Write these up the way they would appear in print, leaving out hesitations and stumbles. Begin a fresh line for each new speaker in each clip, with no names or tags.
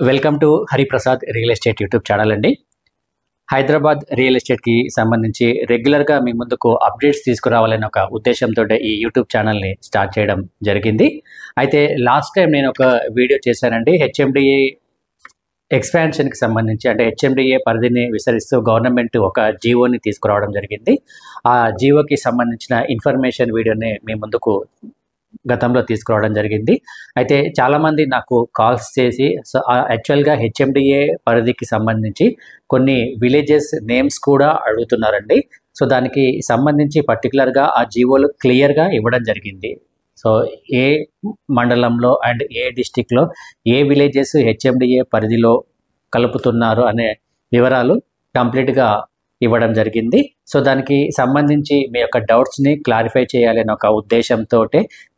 Welcome to Hariprasad real estate YouTube channel అండి. Hyderabad real ఎస్టేట్కి సంబంధించి రెగ్యులర్గా మీ ముందుకు అప్డేట్స్ తీసుకురావాలనే ఒక ఉద్దేశంతో ఈ యూట్యూబ్ ఛానల్ని స్టార్ట్ చేయడం జరిగింది. అయితే లాస్ట్ టైం నేను ఒక వీడియో చేశానండి. హెచ్ఎండిఏ ఎక్స్పాన్షన్కి సంబంధించి, అంటే హెచ్ఎండిఏ పరిధిని విస్తరిస్తూ గవర్నమెంట్ ఒక జీవోని తీసుకురావడం జరిగింది. ఆ జీవోకి సంబంధించిన ఇన్ఫర్మేషన్ వీడియోని మీ ముందుకు గతంలో తీసుకురావడం జరిగింది. అయితే చాలామంది నాకు కాల్స్ చేసి యాక్చువల్గా హెచ్ఎండిఏ పరిధికి సంబంధించి కొన్ని విలేజెస్ నేమ్స్ కూడా అడుగుతున్నారండి. సో దానికి సంబంధించి పర్టికులర్గా ఆ జీవోలు క్లియర్గా ఇవ్వడం జరిగింది. సో ఏ మండలంలో అండ్ ఏ డిస్టిక్లో ఏ విలేజెస్ హెచ్ఎండిఏ పరిధిలో కలుపుతున్నారు అనే వివరాలు కంప్లీట్గా ఇవ్వడం జరిగింది. సో దానికి సంబంధించి మీ యొక్క డౌట్స్ని క్లారిఫై చేయాలనే ఒక ఉద్దేశంతో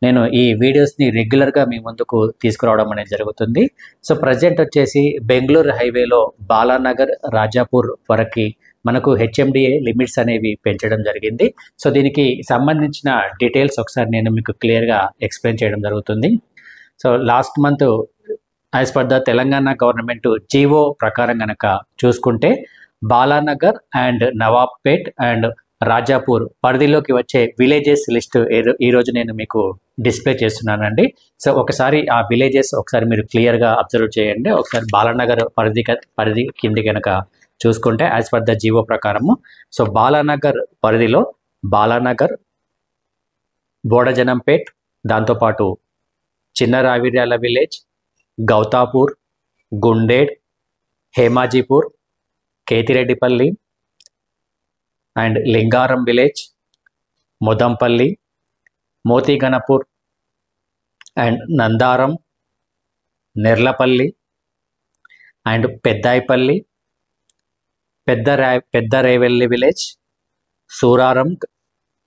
నేను ఈ వీడియోస్ని రెగ్యులర్గా మీ ముందుకు తీసుకురావడం అనేది జరుగుతుంది. సో ప్రజెంట్ వచ్చేసి బెంగళూరు హైవేలో బాలానగర్, రాజాపూర్ వరకు మనకు హెచ్ఎండిఏ లిమిట్స్ అనేవి పెంచడం జరిగింది. సో దీనికి సంబంధించిన డీటెయిల్స్ ఒకసారి నేను మీకు క్లియర్గా ఎక్స్ప్లెయిన్ చేయడం జరుగుతుంది. So last month as per the Telangana government GO ప్రకారం కనుక చూసుకుంటే బాలానగర్ అండ్ నవాబ్పేట్ అండ్ రాజాపూర్ పరిధిలోకి వచ్చే విలేజెస్ లిస్ట్ ఈరోజు నేను మీకు డిస్ప్లే చేస్తున్నానండి. సో ఒకసారి ఆ విలేజెస్ ఒకసారి మీరు క్లియర్గా అబ్జర్వ్ చేయండి. ఒకసారి బాలానగర్ పరిధి కింది కనుక చూసుకుంటే యాజ్ పర్ ద జీవో ప్రకారము, సో బాలానగర్ పరిధిలో బాలానగర్, బోడజనంపేట్, దాంతోపాటు Chinna Raviryala village, Gouthapur, Gunded, Hemajipur, Kethireddipalli and Lingaram village, Mudampalli, Motiganapur and Nandaram, Nerlapalli and Peddaipalli, Pedda Revelli village, Suraram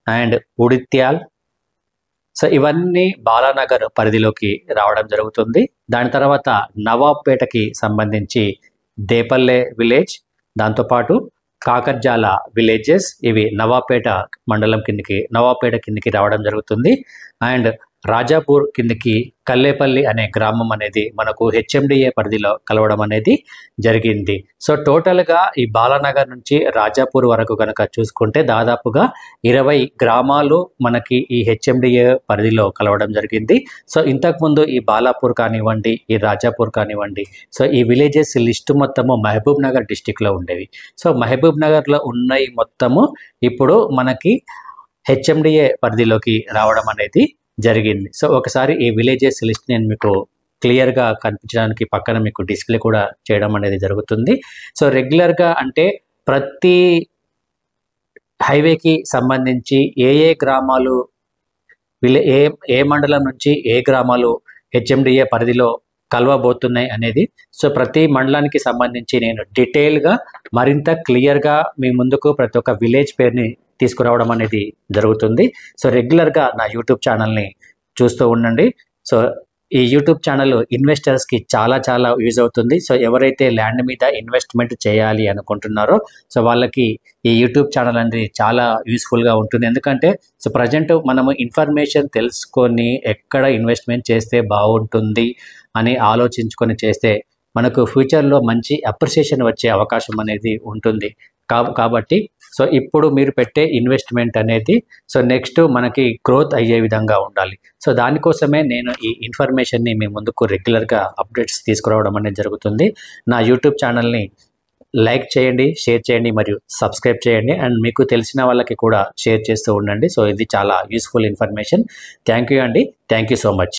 and Udityal. So ఇవన్నీ బాలానగర్ పరిధిలోకి రావడం జరుగుతుంది. దాని తర్వాత నవాబ్పేటకి సంబంధించి దేపల్లె విలేజ్, దాంతోపాటు కాకర్జాల విలేజెస్, ఇవి నవాబ్పేట కిందికి రావడం జరుగుతుంది. అండ్ రాజాపూర్ కిందికి కల్లేపల్లి అనే గ్రామం అనేది మనకు హెచ్ఎండిఏ పరిధిలో కలవడం అనేది జరిగింది. సో టోటల్గా ఈ బాలానగర్ నుంచి రాజాపూర్ వరకు కనుక చూసుకుంటే దాదాపుగా 20 గ్రామాలు మనకి ఈ హెచ్ఎండిఏ పరిధిలో కలవడం జరిగింది. సో ఇంతకుముందు ఈ బాలాపూర్ కానివ్వండి, ఈ రాజాపూర్ కానివ్వండి, సో ఈ విలేజెస్ లిస్ట్ మొత్తము మహబూబ్ నగర్ డిస్టిక్లో ఉండేవి. సో మహబూబ్ నగర్లో ఉన్నాయి మొత్తము ఇప్పుడు మనకి హెచ్ఎండిఏ పరిధిలోకి రావడం అనేది జరిగింది. సో ఒకసారి ఈ విలేజెస్ లిస్ట్ నేను మీకు క్లియర్గా కనిపించడానికి పక్కన మీకు డిస్ప్లే కూడా చేయడం అనేది జరుగుతుంది. సో రెగ్యులర్గా అంటే ప్రతి హైవేకి సంబంధించి ఏ గ్రామాలు ఏ మండలం నుంచి ఏ గ్రామాలు హెచ్ఎండిఏ పరిధిలో కలవబోతున్నాయి అనేది, సో ప్రతి మండలానికి సంబంధించి నేను డీటెయిల్గా మరింత క్లియర్గా మీ ముందుకు ప్రతి ఒక్క విలేజ్ పేరుని తీసుకురావడం అనేది జరుగుతుంది. సో రెగ్యులర్గా నా యూట్యూబ్ ఛానల్ని చూస్తూ ఉండండి. సో ఈ యూట్యూబ్ ఛానల్ ఇన్వెస్టర్స్కి చాలా యూజ్ అవుతుంది. సో ఎవరైతే ల్యాండ్ మీద ఇన్వెస్ట్మెంట్ చేయాలి అనుకుంటున్నారో సో వాళ్ళకి ఈ యూట్యూబ్ ఛానల్ అనేది చాలా యూస్ఫుల్గా ఉంటుంది. ఎందుకంటే సో ప్రజెంట్ మనము ఇన్ఫర్మేషన్ తెలుసుకొని ఎక్కడ ఇన్వెస్ట్మెంట్ చేస్తే బాగుంటుంది అని ఆలోచించుకొని చేస్తే మనకు ఫ్యూచర్లో మంచి అప్రిసియేషన్ వచ్చే అవకాశం అనేది ఉంటుంది. కాబట్టి సో ఇప్పుడు మీరు పెట్టే ఇన్వెస్ట్మెంట్ అనేది సో నెక్స్ట్ మనకి గ్రోత్ అయ్యే విధంగా ఉండాలి. సో దానికోసమే నేను ఈ ఇన్ఫర్మేషన్ని మీ ముందుకు రెగ్యులర్గా అప్డేట్స్ తీసుకురావడం అనేది జరుగుతుంది. నా యూట్యూబ్ ఛానల్ని లైక్ చేయండి, షేర్ చేయండి మరియు సబ్స్క్రైబ్ చేయండి. అండ్ మీకు తెలిసిన వాళ్ళకి కూడా షేర్ చేస్తూ ఉండండి. సో ఇది చాలా యూస్ఫుల్ ఇన్ఫర్మేషన్. థ్యాంక్ యూ అండి. Thank you so much.